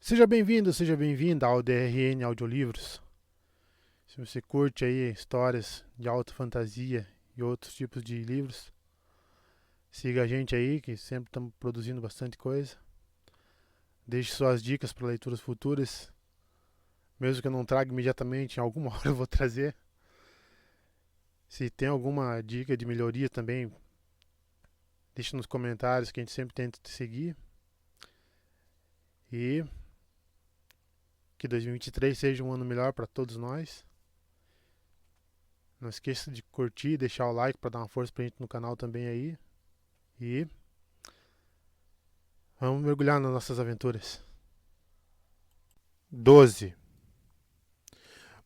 Seja bem-vindo, seja bem-vinda ao DRN Audiolivros. Se você curte aí histórias de alta fantasia e outros tipos de livros, siga a gente aí, que sempre estamos produzindo bastante coisa. Deixe suas dicas para leituras futuras, mesmo que eu não traga imediatamente, em alguma hora eu vou trazer. Se tem alguma dica de melhoria também, deixe nos comentários que a gente sempre tenta te seguir. E que 2023 seja um ano melhor para todos nós. Não esqueça de curtir, deixar o like para dar uma força pra gente no canal também aí. E vamos mergulhar nas nossas aventuras. 12.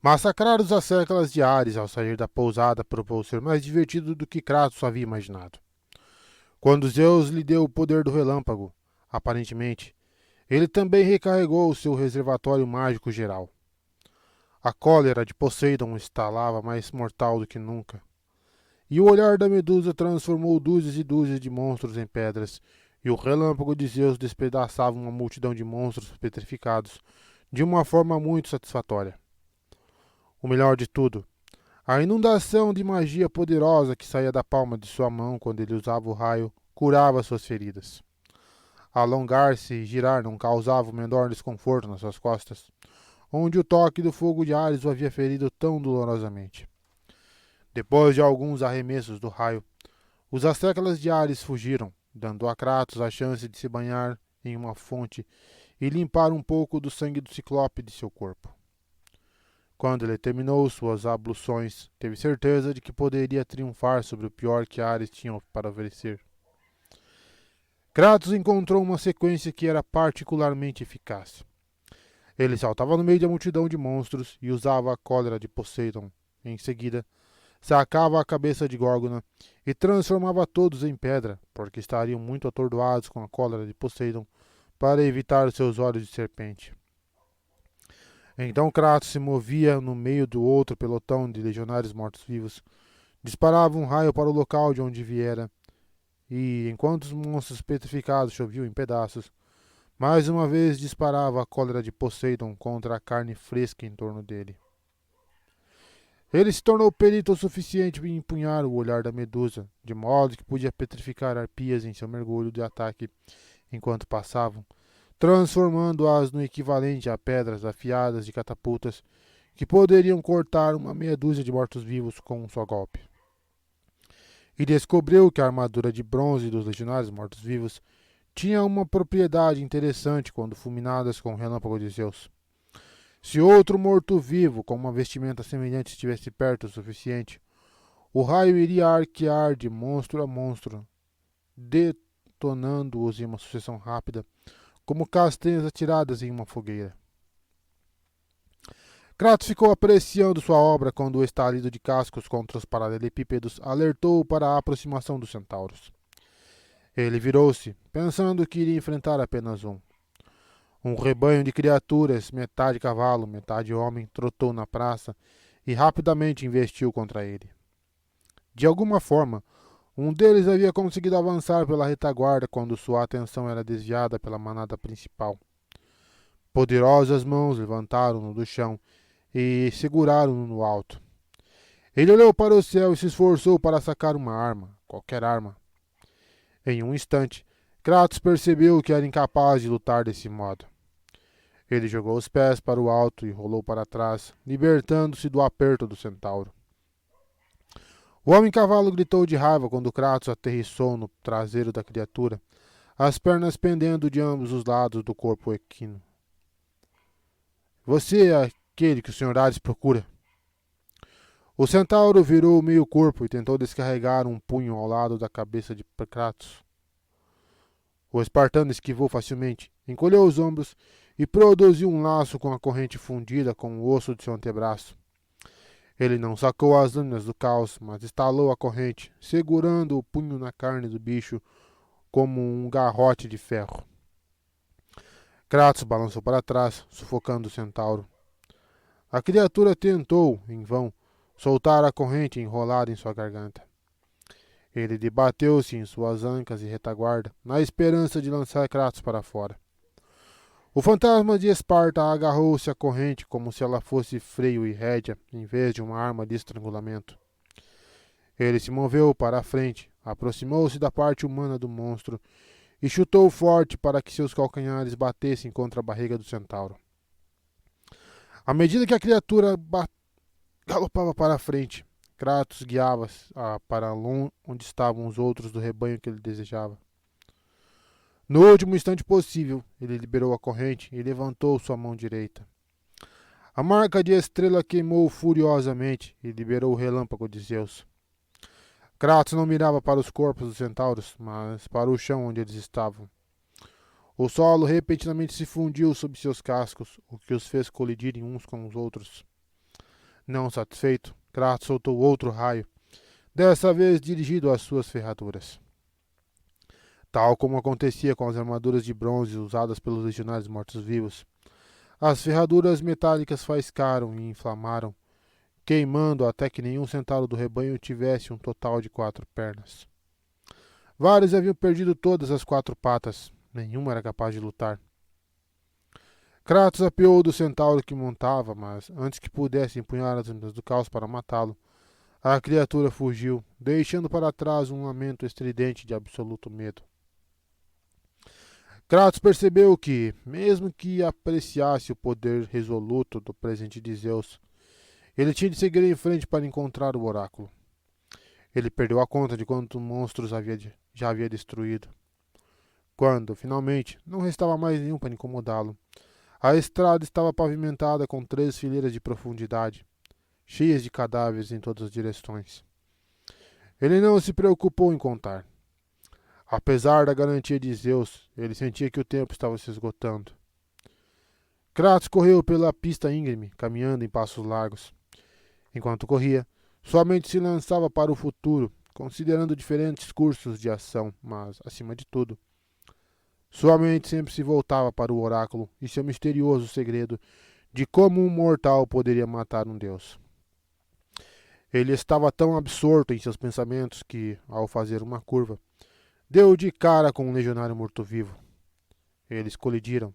Massacrar os acécalas de Ares ao sair da pousada provou ser mais divertido do que Kratos havia imaginado. Quando Zeus lhe deu o poder do relâmpago, aparentemente, ele também recarregou o seu reservatório mágico geral. A cólera de Poseidon estalava mais mortal do que nunca, e o olhar da Medusa transformou dúzias e dúzias de monstros em pedras, e o relâmpago de Zeus despedaçava uma multidão de monstros petrificados de uma forma muito satisfatória. O melhor de tudo, a inundação de magia poderosa que saía da palma de sua mão quando ele usava o raio curava suas feridas. Alongar-se e girar não causava o menor desconforto nas suas costas, onde o toque do fogo de Ares o havia ferido tão dolorosamente. Depois de alguns arremessos do raio, os acécalas de Ares fugiram, dando a Kratos a chance de se banhar em uma fonte e limpar um pouco do sangue do ciclope de seu corpo. Quando ele terminou suas abluções, teve certeza de que poderia triunfar sobre o pior que Ares tinha para oferecer. Kratos encontrou uma sequência que era particularmente eficaz. Ele saltava no meio da multidão de monstros e usava a cólera de Poseidon. Em seguida, sacava a cabeça de Górgona e transformava todos em pedra, porque estariam muito atordoados com a cólera de Poseidon para evitar seus olhos de serpente. Então Kratos se movia no meio do outro pelotão de legionários mortos-vivos, disparava um raio para o local de onde viera, e, enquanto os monstros petrificados choviam em pedaços, mais uma vez disparava a cólera de Poseidon contra a carne fresca em torno dele. Ele se tornou perito o suficiente em empunhar o olhar da Medusa, de modo que podia petrificar arpias em seu mergulho de ataque enquanto passavam, transformando-as no equivalente a pedras afiadas de catapultas que poderiam cortar uma meia dúzia de mortos-vivos com um só golpe. E descobriu que a armadura de bronze dos legionários mortos-vivos tinha uma propriedade interessante quando fulminadas com o relâmpago de Zeus. Se outro morto-vivo com uma vestimenta semelhante estivesse perto o suficiente, o raio iria arquear de monstro a monstro, detonando-os em uma sucessão rápida, como castanhas atiradas em uma fogueira. Kratos ficou apreciando sua obra quando o estalido de cascos contra os paralelepípedos alertou para a aproximação dos centauros. Ele virou-se, pensando que iria enfrentar apenas um. Um rebanho de criaturas, metade cavalo, metade homem, trotou na praça e rapidamente investiu contra ele. De alguma forma, um deles havia conseguido avançar pela retaguarda quando sua atenção era desviada pela manada principal. Poderosas mãos levantaram-no do chão e seguraram-no no alto. Ele olhou para o céu e se esforçou para sacar uma arma, qualquer arma. Em um instante, Kratos percebeu que era incapaz de lutar desse modo. Ele jogou os pés para o alto e rolou para trás, libertando-se do aperto do centauro. O homem-cavalo gritou de raiva quando Kratos aterrissou no traseiro da criatura, as pernas pendendo de ambos os lados do corpo equino. Você é aquele que o Sr. Ares procura. O centauro virou meio corpo e tentou descarregar um punho ao lado da cabeça de Kratos. O espartano esquivou facilmente, encolheu os ombros e produziu um laço com a corrente fundida com o osso de seu antebraço. Ele não sacou as lâminas do caos, mas estalou a corrente, segurando o punho na carne do bicho como um garrote de ferro. Kratos balançou para trás, sufocando o centauro. A criatura tentou, em vão, soltar a corrente enrolada em sua garganta. Ele debateu-se em suas ancas e retaguarda, na esperança de lançar Kratos para fora. O fantasma de Esparta agarrou-se à corrente como se ela fosse freio e rédea, em vez de uma arma de estrangulamento. Ele se moveu para a frente, aproximou-se da parte humana do monstro e chutou forte para que seus calcanhares batessem contra a barriga do centauro. À medida que a criatura galopava para a frente, Kratos guiava para longe onde estavam os outros do rebanho que ele desejava. No último instante possível, ele liberou a corrente e levantou sua mão direita. A marca de estrela queimou furiosamente e liberou o relâmpago de Zeus. Kratos não mirava para os corpos dos centauros, mas para o chão onde eles estavam. O solo repentinamente se fundiu sob seus cascos, o que os fez colidirem uns com os outros. Não satisfeito, Kratos soltou outro raio, dessa vez dirigido às suas ferraduras. Tal como acontecia com as armaduras de bronze usadas pelos legionários mortos-vivos, as ferraduras metálicas faiscaram e inflamaram, queimando até que nenhum centauro do rebanho tivesse um total de 4 pernas. Vários haviam perdido todas as 4 patas, nenhuma era capaz de lutar. Kratos apeou do centauro que montava, mas antes que pudesse empunhar as armas do caos para matá-lo, a criatura fugiu, deixando para trás um lamento estridente de absoluto medo. Kratos percebeu que, mesmo que apreciasse o poder resoluto do presente de Zeus, ele tinha de seguir em frente para encontrar o oráculo. Ele perdeu a conta de quantos monstros já havia destruído. Quando, finalmente, não restava mais nenhum para incomodá-lo, a estrada estava pavimentada com 3 fileiras de profundidade, cheias de cadáveres em todas as direções. Ele não se preocupou em contar. Apesar da garantia de Zeus, ele sentia que o tempo estava se esgotando. Kratos correu pela pista íngreme, caminhando em passos largos. Enquanto corria, sua mente se lançava para o futuro, considerando diferentes cursos de ação, mas, acima de tudo, sua mente sempre se voltava para o oráculo e seu misterioso segredo de como um mortal poderia matar um deus. Ele estava tão absorto em seus pensamentos que, ao fazer uma curva, deu de cara com um legionário morto-vivo. Eles colidiram.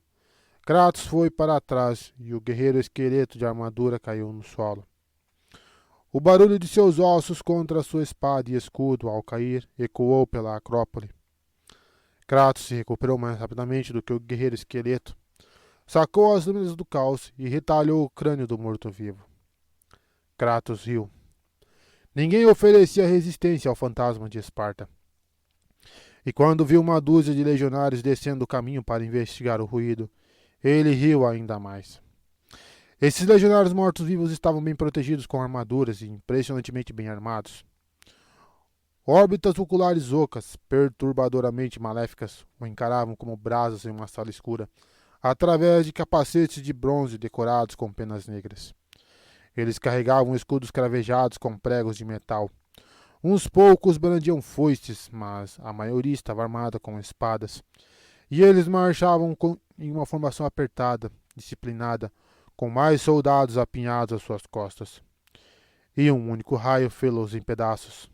Kratos foi para trás e o guerreiro esqueleto de armadura caiu no solo. O barulho de seus ossos contra sua espada e escudo ao cair ecoou pela acrópole. Kratos se recuperou mais rapidamente do que o guerreiro esqueleto, sacou as lâminas do caos e retalhou o crânio do morto-vivo. Kratos riu. Ninguém oferecia resistência ao fantasma de Esparta. E quando viu uma dúzia de legionários descendo o caminho para investigar o ruído, ele riu ainda mais. Esses legionários mortos-vivos estavam bem protegidos com armaduras e impressionantemente bem armados. Órbitas oculares ocas, perturbadoramente maléficas, o encaravam como brasas em uma sala escura, através de capacetes de bronze decorados com penas negras. Eles carregavam escudos cravejados com pregos de metal. Uns poucos brandiam foices, mas a maioria estava armada com espadas. E eles marchavam em uma formação apertada, disciplinada, com mais soldados apinhados às suas costas. E um único raio fê-los em pedaços.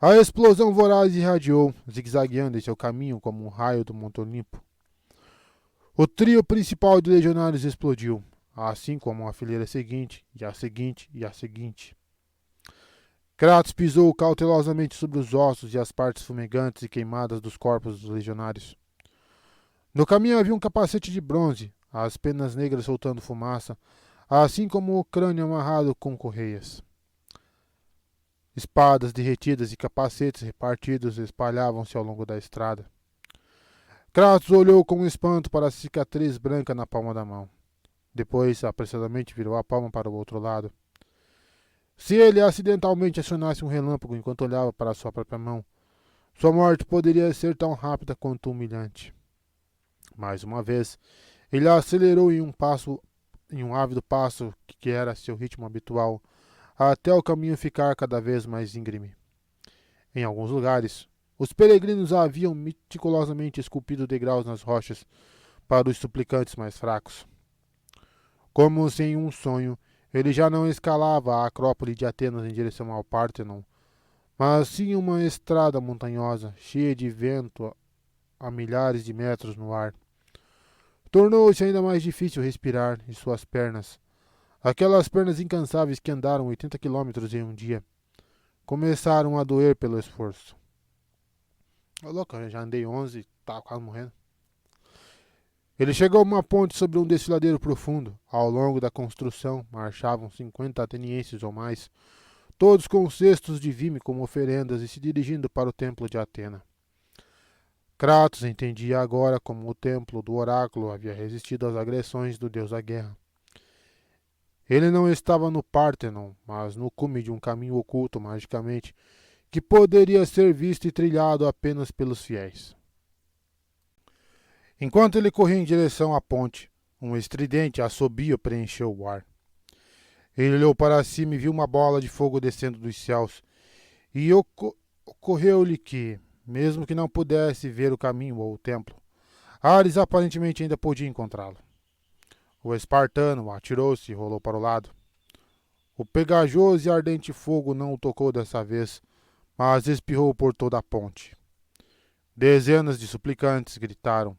A explosão voraz irradiou, zigue-zagueando em seu caminho como um raio do Monte Olimpo. O trio principal de legionários explodiu, assim como a fileira seguinte, e a seguinte, e a seguinte. Kratos pisou cautelosamente sobre os ossos e as partes fumegantes e queimadas dos corpos dos legionários. No caminho havia um capacete de bronze, as penas negras soltando fumaça, assim como o crânio amarrado com correias. Espadas derretidas e capacetes repartidos espalhavam-se ao longo da estrada. Kratos olhou com espanto para a cicatriz branca na palma da mão. Depois, apressadamente, virou a palma para o outro lado. Se ele acidentalmente acionasse um relâmpago enquanto olhava para sua própria mão, sua morte poderia ser tão rápida quanto humilhante. Mais uma vez, ele acelerou em um ávido passo que era seu ritmo habitual, até o caminho ficar cada vez mais íngreme. Em alguns lugares, os peregrinos haviam meticulosamente esculpido degraus nas rochas para os suplicantes mais fracos. Como se em um sonho, ele já não escalava a Acrópole de Atenas em direção ao Pártenon, mas sim uma estrada montanhosa, cheia de vento a milhares de metros no ar. Tornou-se ainda mais difícil respirar e suas pernas, aquelas pernas incansáveis que andaram 80 quilômetros em um dia, começaram a doer pelo esforço. Ô louco, eu já andei 11 e tava quase morrendo. Ele chegou a uma ponte sobre um desfiladeiro profundo. Ao longo da construção marchavam 50 atenienses ou mais, todos com cestos de vime como oferendas e se dirigindo para o templo de Atena. Kratos entendia agora como o templo do oráculo havia resistido às agressões do deus da guerra. Ele não estava no Párthenon, mas no cume de um caminho oculto magicamente, que poderia ser visto e trilhado apenas pelos fiéis. Enquanto ele corria em direção à ponte, um estridente assobio preencheu o ar. Ele olhou para cima e viu uma bola de fogo descendo dos céus, e ocorreu-lhe que, mesmo que não pudesse ver o caminho ou o templo, Ares aparentemente ainda podia encontrá-lo. O espartano atirou-se e rolou para o lado. O pegajoso e ardente fogo não o tocou dessa vez, mas espirrou por toda a ponte. Dezenas de suplicantes gritaram.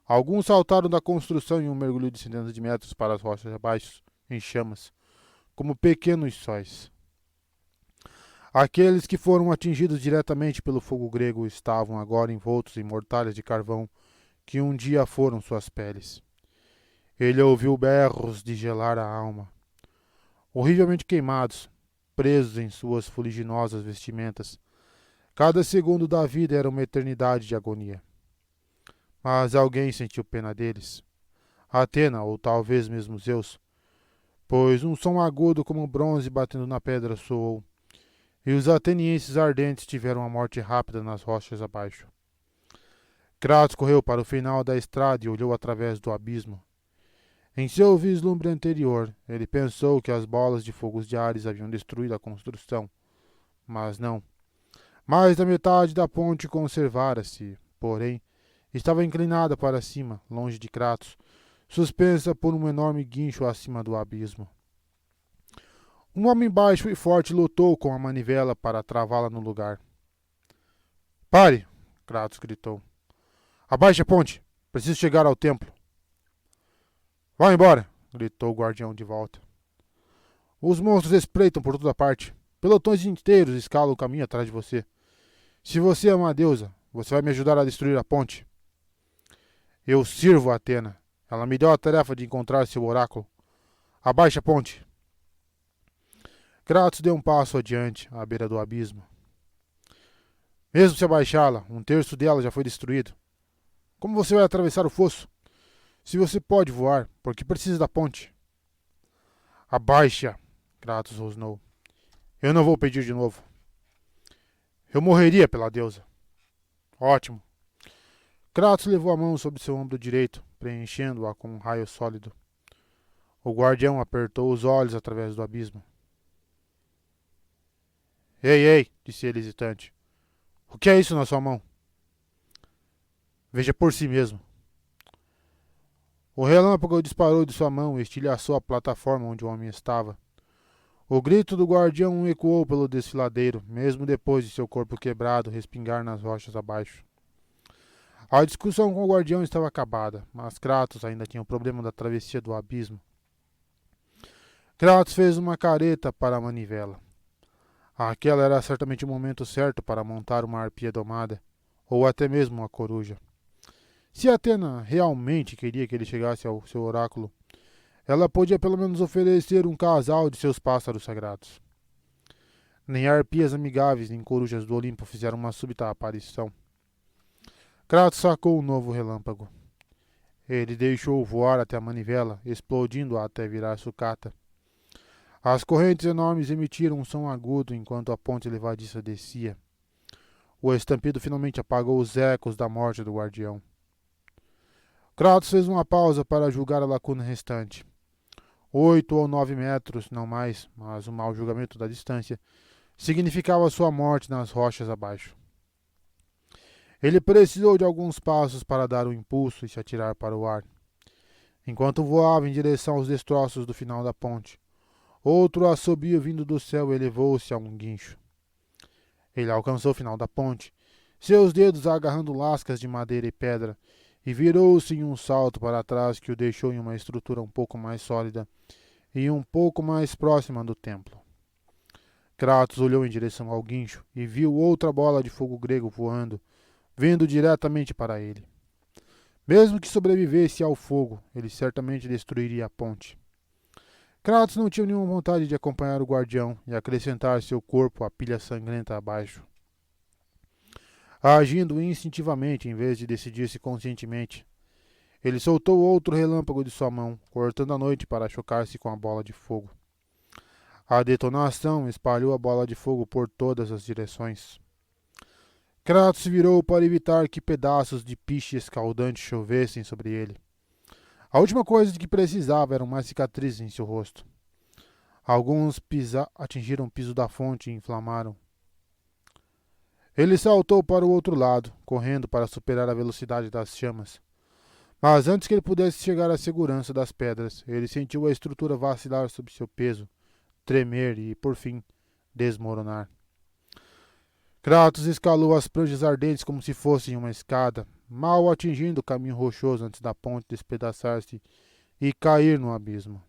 Alguns saltaram da construção em um mergulho de centenas de metros para as rochas abaixo, em chamas, como pequenos sóis. Aqueles que foram atingidos diretamente pelo fogo grego estavam agora envoltos em mortalhas de carvão que um dia foram suas peles. Ele ouviu berros de gelar a alma. Horrivelmente queimados, presos em suas fuliginosas vestimentas, cada segundo da vida era uma eternidade de agonia. Mas alguém sentiu pena deles. Atena, ou talvez mesmo Zeus, pois um som agudo como bronze batendo na pedra soou, e os atenienses ardentes tiveram a morte rápida nas rochas abaixo. Kratos correu para o final da estrada e olhou através do abismo. Em seu vislumbre anterior, ele pensou que as bolas de fogos de Ares haviam destruído a construção, mas não. Mais da metade da ponte conservara-se, porém, estava inclinada para cima, longe de Kratos, suspensa por um enorme guincho acima do abismo. Um homem baixo e forte lutou com a manivela para travá-la no lugar. Pare! Kratos gritou. Abaixe a ponte! Preciso chegar ao templo. Vá embora! Gritou o guardião de volta. Os monstros espreitam por toda parte. Pelotões inteiros escalam o caminho atrás de você. Se você é uma deusa, você vai me ajudar a destruir a ponte. Eu sirvo a Atena. Ela me deu a tarefa de encontrar seu oráculo. Abaixe a ponte. Kratos deu um passo adiante, à beira do abismo. Mesmo se abaixá-la, um terço dela já foi destruído. Como você vai atravessar o fosso? Se você pode voar, por que precisa da ponte? Abaixe-a, Kratos rosnou. Eu não vou pedir de novo. Eu morreria pela deusa. Ótimo. Kratos levou a mão sobre seu ombro direito, preenchendo-a com um raio sólido. O guardião apertou os olhos através do abismo. Ei, ei, disse ele hesitante. O que é isso na sua mão? Veja por si mesmo. O relâmpago disparou de sua mão e estilhaçou a plataforma onde o homem estava. O grito do guardião ecoou pelo desfiladeiro, mesmo depois de seu corpo quebrado respingar nas rochas abaixo. A discussão com o guardião estava acabada, mas Kratos ainda tinha o problema da travessia do abismo. Kratos fez uma careta para a manivela. Aquela era certamente o momento certo para montar uma arpia domada, ou até mesmo uma coruja. Se Atena realmente queria que ele chegasse ao seu oráculo, ela podia pelo menos oferecer um casal de seus pássaros sagrados. Nem arpias amigáveis nem corujas do Olimpo fizeram uma súbita aparição. Kratos sacou um novo relâmpago. Ele deixou voar até a manivela, explodindo-a até virar sucata. As correntes enormes emitiram um som agudo enquanto a ponte levadiça descia. O estampido finalmente apagou os ecos da morte do guardião. Kratos fez uma pausa para julgar a lacuna restante. 8 ou 9 metros, não mais, mas o mau julgamento da distância, significava sua morte nas rochas abaixo. Ele precisou de alguns passos para dar um impulso e se atirar para o ar. Enquanto voava em direção aos destroços do final da ponte, outro assobio vindo do céu elevou-se a um guincho. Ele alcançou o final da ponte, seus dedos agarrando lascas de madeira e pedra, e virou-se em um salto para trás que o deixou em uma estrutura um pouco mais sólida e um pouco mais próxima do templo. Kratos olhou em direção ao guincho e viu outra bola de fogo grego voando, vindo diretamente para ele. Mesmo que sobrevivesse ao fogo, ele certamente destruiria a ponte. Kratos não tinha nenhuma vontade de acompanhar o guardião e acrescentar seu corpo à pilha sangrenta abaixo. Agindo instintivamente em vez de decidir-se conscientemente, ele soltou outro relâmpago de sua mão, cortando a noite para chocar-se com a bola de fogo. A detonação espalhou a bola de fogo por todas as direções. Kratos virou para evitar que pedaços de piche escaldante chovessem sobre ele. A última coisa de que precisava eram mais cicatrizes em seu rosto. Alguns atingiram o piso da fonte e inflamaram. Ele saltou para o outro lado, correndo para superar a velocidade das chamas. Mas antes que ele pudesse chegar à segurança das pedras, ele sentiu a estrutura vacilar sob seu peso, tremer e, por fim, desmoronar. Kratos escalou as pranchas ardentes como se fossem uma escada, mal atingindo o caminho rochoso antes da ponte despedaçar-se e cair no abismo.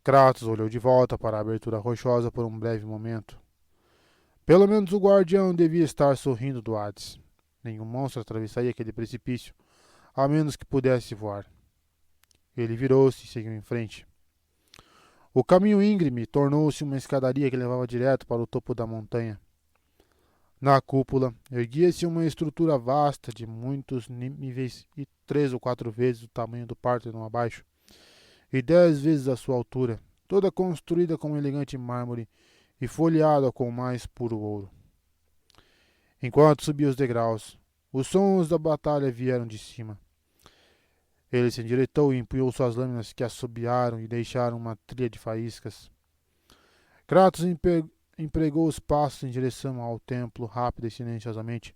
Kratos olhou de volta para a abertura rochosa por um breve momento. Pelo menos o guardião devia estar sorrindo do Hades. Nenhum monstro atravessaria aquele precipício, a menos que pudesse voar. Ele virou-se e seguiu em frente. O caminho íngreme tornou-se uma escadaria que levava direto para o topo da montanha. Na cúpula, erguia-se uma estrutura vasta de muitos níveis e 3 ou 4 vezes o tamanho do Párteno abaixo, e 10 vezes a sua altura, toda construída com um elegante mármore e folheada com o mais puro ouro. Enquanto subia os degraus, os sons da batalha vieram de cima. Ele se endireitou e empunhou suas lâminas que assobiaram e deixaram uma trilha de faíscas. Kratos empregou os passos em direção ao templo rápida e silenciosamente,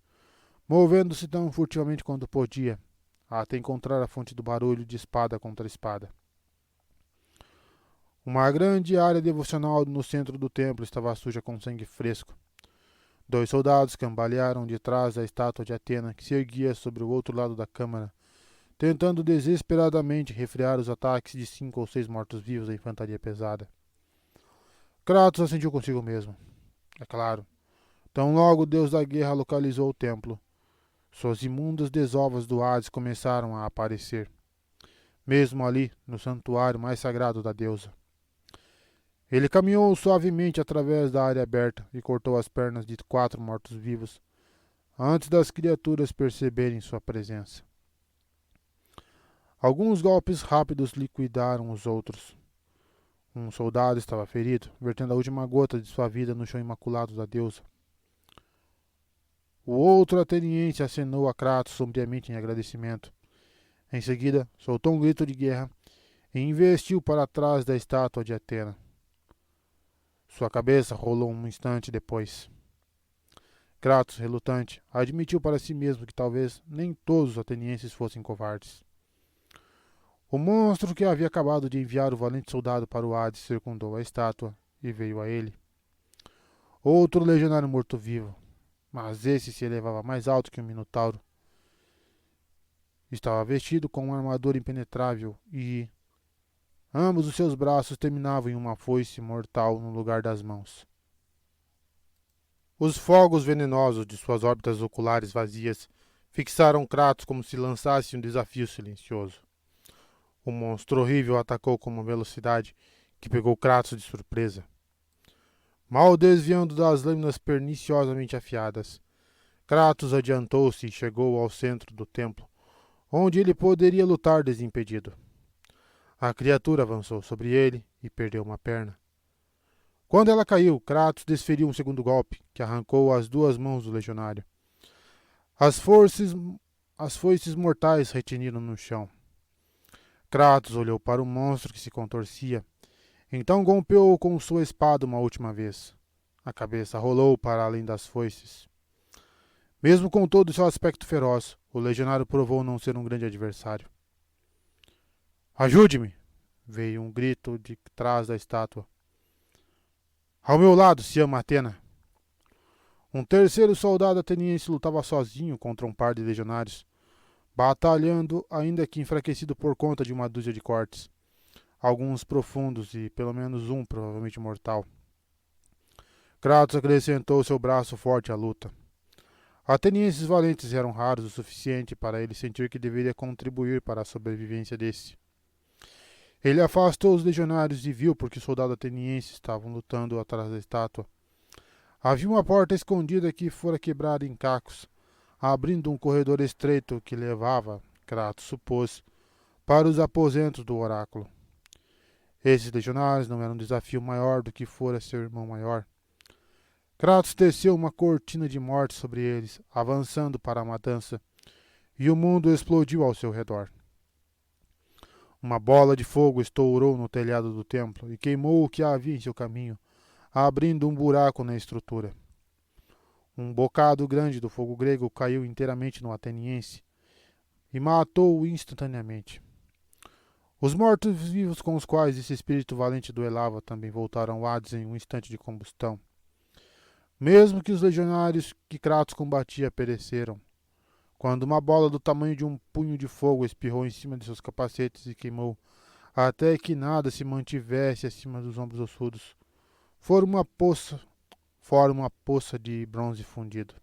movendo-se tão furtivamente quanto podia, até encontrar a fonte do barulho de espada contra espada. Uma grande área devocional no centro do templo estava suja com sangue fresco. 2 soldados cambalearam de trás da estátua de Atena que se erguia sobre o outro lado da câmara, tentando desesperadamente refrear os ataques de 5 ou 6 mortos-vivos da infantaria pesada. Kratos assentiu consigo mesmo. É claro. Tão logo o deus da guerra localizou o templo, suas imundas desovas do Hades começaram a aparecer, mesmo ali no santuário mais sagrado da deusa. Ele caminhou suavemente através da área aberta e cortou as pernas de 4 mortos-vivos, antes das criaturas perceberem sua presença. Alguns golpes rápidos liquidaram os outros. Um soldado estava ferido, vertendo a última gota de sua vida no chão imaculado da deusa. O outro ateniense acenou a Kratos sombriamente em agradecimento. Em seguida, soltou um grito de guerra e investiu para trás da estátua de Atena. Sua cabeça rolou um instante depois. Kratos, relutante, admitiu para si mesmo que talvez nem todos os atenienses fossem covardes. O monstro que havia acabado de enviar o valente soldado para o Hades circundou a estátua e veio a ele. Outro legionário morto-vivo, mas esse se elevava mais alto que um minotauro. Estava vestido com uma armadura impenetrável e ambos os seus braços terminavam em uma foice mortal no lugar das mãos. Os fogos venenosos de suas órbitas oculares vazias fixaram Kratos como se lançasse um desafio silencioso. O monstro horrível atacou com uma velocidade que pegou Kratos de surpresa. Mal desviando das lâminas perniciosamente afiadas, Kratos adiantou-se e chegou ao centro do templo, onde ele poderia lutar desimpedido. A criatura avançou sobre ele e perdeu uma perna. Quando ela caiu, Kratos desferiu um segundo golpe, que arrancou as 2 mãos do legionário. As foices mortais retiniram no chão. Kratos olhou para o monstro que se contorcia. Então golpeou com sua espada uma última vez. A cabeça rolou para além das foices. Mesmo com todo o seu aspecto feroz, o legionário provou não ser um grande adversário. "Ajude-me!" veio um grito de trás da estátua. "Ao meu lado se ama Atena." Um terceiro soldado ateniense lutava sozinho contra um par de legionários, batalhando, ainda que enfraquecido por conta de uma dúzia de cortes, alguns profundos e pelo menos um provavelmente mortal. Kratos acrescentou seu braço forte à luta. Atenienses valentes eram raros o suficiente para ele sentir que deveria contribuir para a sobrevivência desse. Ele afastou os legionários e viu porque os soldados atenienses estavam lutando atrás da estátua. Havia uma porta escondida que fora quebrada em cacos, abrindo um corredor estreito que levava, Kratos supôs, para os aposentos do oráculo. Esses legionários não eram um desafio maior do que fora seu irmão maior. Kratos teceu uma cortina de morte sobre eles, avançando para a matança, e o mundo explodiu ao seu redor. Uma bola de fogo estourou no telhado do templo e queimou o que havia em seu caminho, abrindo um buraco na estrutura. Um bocado grande do fogo grego caiu inteiramente no ateniense e matou-o instantaneamente. Os mortos-vivos com os quais esse espírito valente duelava também voltaram ao Hades em um instante de combustão. Mesmo que os legionários que Kratos combatia pereceram, quando uma bola do tamanho de um punho de fogo espirrou em cima de seus capacetes e queimou, até que nada se mantivesse acima dos ombros ossudos. Fora uma poça de bronze fundido.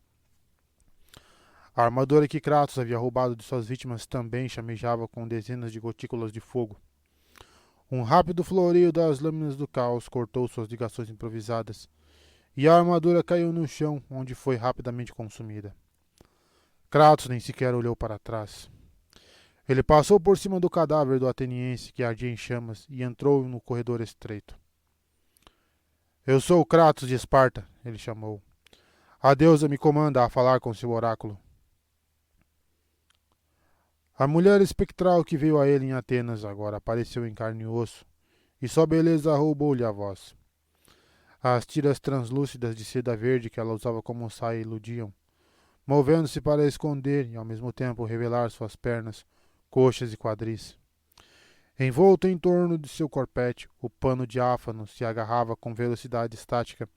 A armadura que Kratos havia roubado de suas vítimas também chamejava com dezenas de gotículas de fogo. Um rápido floreio das lâminas do caos cortou suas ligações improvisadas, e a armadura caiu no chão, onde foi rapidamente consumida. Kratos nem sequer olhou para trás. Ele passou por cima do cadáver do ateniense que ardia em chamas e entrou no corredor estreito. Eu sou o Kratos de Esparta, ele chamou. A deusa me comanda a falar com seu oráculo. A mulher espectral que veio a ele em Atenas agora apareceu em carne e osso, e sua beleza roubou-lhe a voz. As tiras translúcidas de seda verde que ela usava como saia iludiam, movendo-se para esconder e ao mesmo tempo revelar suas pernas, coxas e quadris. Envolto em torno de seu corpete, o pano diáfano se agarrava com velocidade estática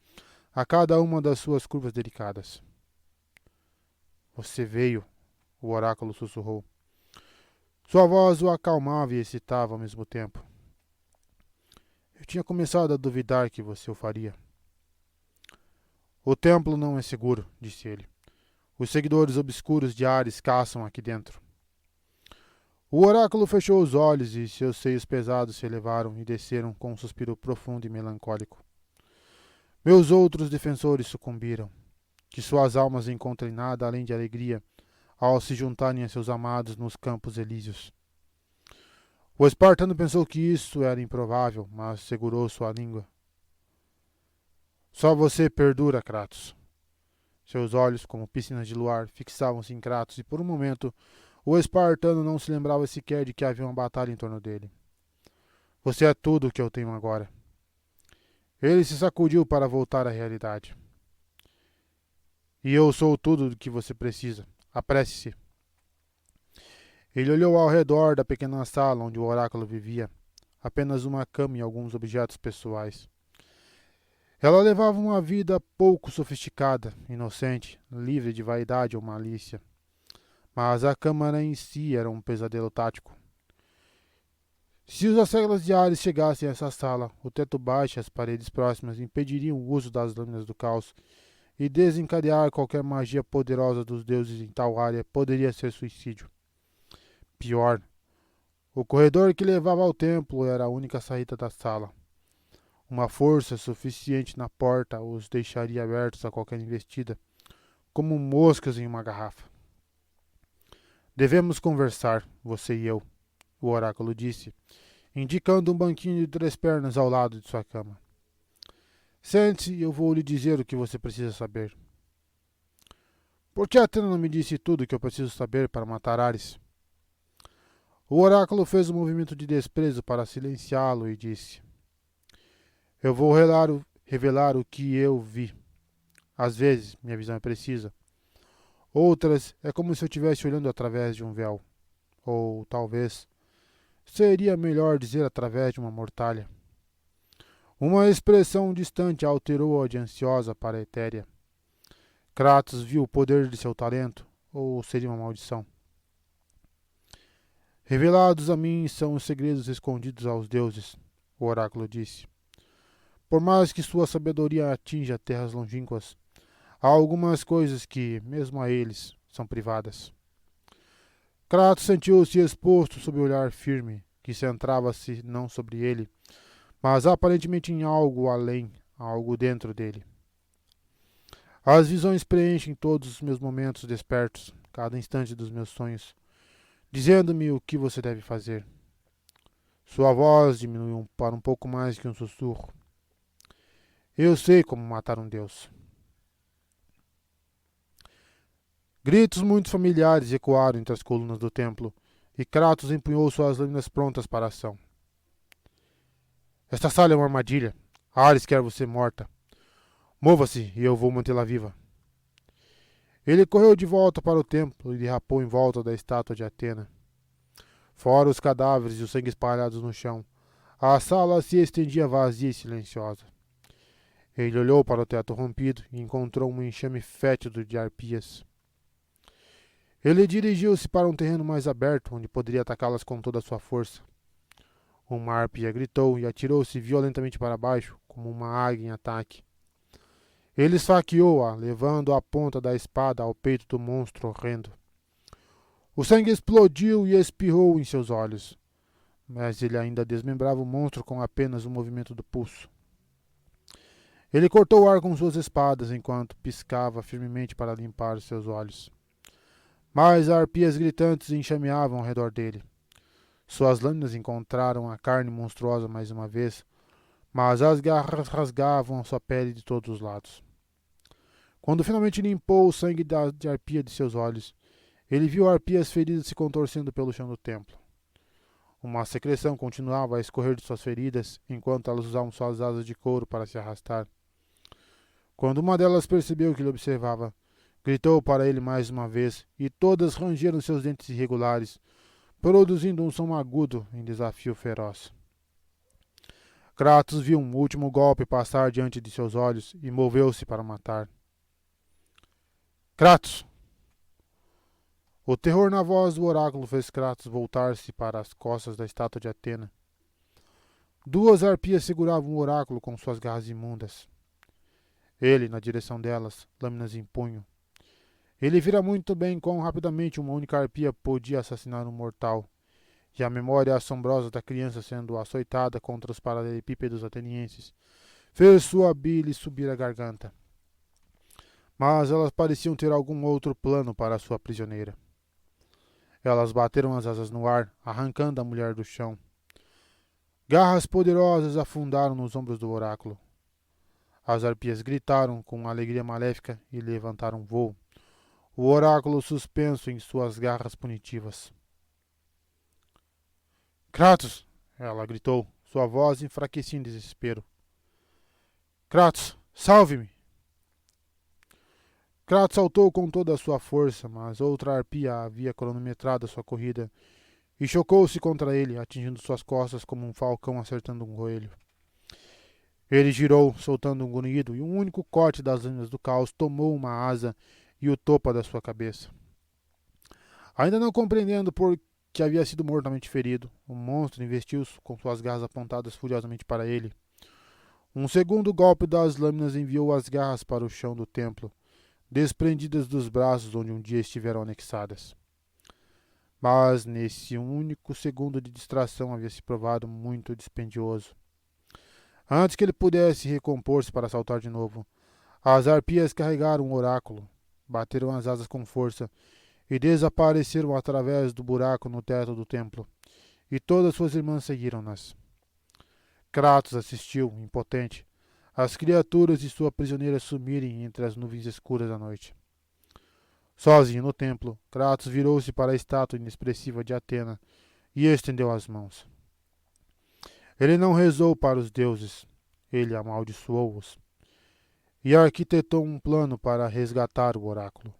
a cada uma das suas curvas delicadas. Você veio, o oráculo sussurrou. Sua voz o acalmava e excitava ao mesmo tempo. Eu tinha começado a duvidar que você o faria. O templo não é seguro, disse ele. Os seguidores obscuros de Ares caçam aqui dentro. O oráculo fechou os olhos e seus seios pesados se elevaram e desceram com um suspiro profundo e melancólico. Meus outros defensores sucumbiram. Que suas almas encontrem nada além de alegria ao se juntarem a seus amados nos campos elíseos. O espartano pensou que isso era improvável, mas segurou sua língua. Só você perdura, Kratos. Seus olhos, como piscinas de luar, fixavam-se em Kratos e por um momento o espartano não se lembrava sequer de que havia uma batalha em torno dele. Você é tudo o que eu tenho agora. Ele se sacudiu para voltar à realidade. E eu sou tudo o que você precisa. Apresse-se. Ele olhou ao redor da pequena sala onde o oráculo vivia. Apenas uma cama e alguns objetos pessoais. Ela levava uma vida pouco sofisticada, inocente, livre de vaidade ou malícia. Mas a câmara em si era um pesadelo tático. Se os asséculos de Ares chegassem a essa sala, o teto baixo e as paredes próximas impediriam o uso das lâminas do caos, e desencadear qualquer magia poderosa dos deuses em tal área poderia ser suicídio. Pior, o corredor que levava ao templo era a única saída da sala. Uma força suficiente na porta os deixaria abertos a qualquer investida, como moscas em uma garrafa. Devemos conversar, você e eu, o oráculo disse, indicando um banquinho de 3 pernas ao lado de sua cama. Sente-se e eu vou lhe dizer o que você precisa saber. Por que Atena não me disse tudo o que eu preciso saber para matar Ares? O oráculo fez um movimento de desprezo para silenciá-lo e disse: Eu vou revelar o que eu vi. Às vezes, minha visão é precisa. Outras, é como se eu estivesse olhando através de um véu. Ou, talvez, seria melhor dizer através de uma mortalha. Uma expressão distante alterou-a de ansiosa para etérea. Kratos viu o poder de seu talento, ou seria uma maldição? Revelados a mim são os segredos escondidos aos deuses, o oráculo disse. Por mais que sua sabedoria atinja terras longínquas, há algumas coisas que, mesmo a eles, são privadas. Kratos sentiu-se exposto sob o olhar firme, que centrava-se não sobre ele, mas aparentemente em algo além, algo dentro dele. As visões preenchem todos os meus momentos despertos, cada instante dos meus sonhos, dizendo-me o que você deve fazer. Sua voz diminuiu para um pouco mais que um sussurro. Eu sei como matar um deus. Gritos muito familiares ecoaram entre as colunas do templo, e Kratos empunhou suas lâminas prontas para a ação. Esta sala é uma armadilha. Ares quer você morta. Mova-se e eu vou mantê-la viva. Ele correu de volta para o templo e derrapou em volta da estátua de Atena. Fora os cadáveres e o sangue espalhados no chão, a sala se estendia vazia e silenciosa. Ele olhou para o teto rompido e encontrou um enxame fétido de arpias. Ele dirigiu-se para um terreno mais aberto, onde poderia atacá-las com toda a sua força. Uma arpia gritou e atirou-se violentamente para baixo, como uma águia em ataque. Ele esfaqueou-a, levando a ponta da espada ao peito do monstro horrendo. O sangue explodiu e espirrou em seus olhos, mas ele ainda desmembrava o monstro com apenas o movimento do pulso. Ele cortou o ar com suas espadas enquanto piscava firmemente para limpar seus olhos. Mais arpias gritantes enxameavam ao redor dele. Suas lâminas encontraram a carne monstruosa mais uma vez, mas as garras rasgavam sua pele de todos os lados. Quando finalmente limpou o sangue de arpia de seus olhos, ele viu arpias feridas se contorcendo pelo chão do templo. Uma secreção continuava a escorrer de suas feridas, enquanto elas usavam suas asas de couro para se arrastar. Quando uma delas percebeu que ele observava, gritou para ele mais uma vez, e todas rangeram seus dentes irregulares, produzindo um som agudo em desafio feroz. Kratos viu um último golpe passar diante de seus olhos e moveu-se para matar. Kratos! O terror na voz do oráculo fez Kratos voltar-se para as costas da estátua de Atena. Duas arpias seguravam o oráculo com suas garras imundas. Ele, na direção delas, lâminas em punho. Ele vira muito bem quão rapidamente uma única arpia podia assassinar um mortal, e a memória assombrosa da criança sendo açoitada contra os paralelepípedos atenienses fez sua bile subir a garganta. Mas elas pareciam ter algum outro plano para sua prisioneira. Elas bateram as asas no ar, arrancando a mulher do chão. Garras poderosas afundaram nos ombros do oráculo. As arpias gritaram com alegria maléfica e levantaram voo, o oráculo suspenso em suas garras punitivas. Kratos! Ela gritou, sua voz enfraquecia em desespero. Kratos, salve-me! Kratos saltou com toda a sua força, mas outra arpia havia cronometrado a sua corrida e chocou-se contra ele, atingindo suas costas como um falcão acertando um coelho. Ele girou, soltando um grunhido, e um único corte das lâminas do caos tomou uma asa e o topo da sua cabeça. Ainda não compreendendo por que havia sido mortalmente ferido, o monstro investiu com suas garras apontadas furiosamente para ele. Um segundo golpe das lâminas enviou as garras para o chão do templo, desprendidas dos braços onde um dia estiveram anexadas. Mas nesse único segundo de distração havia se provado muito dispendioso. Antes que ele pudesse recompor-se para saltar de novo, as arpias carregaram o oráculo, bateram as asas com força e desapareceram através do buraco no teto do templo, e todas suas irmãs seguiram-nas. Kratos assistiu, impotente, as criaturas de sua prisioneira sumirem entre as nuvens escuras da noite. Sozinho no templo, Kratos virou-se para a estátua inexpressiva de Atena e estendeu as mãos. Ele não rezou para os deuses, ele amaldiçoou-os, e arquitetou um plano para resgatar o oráculo.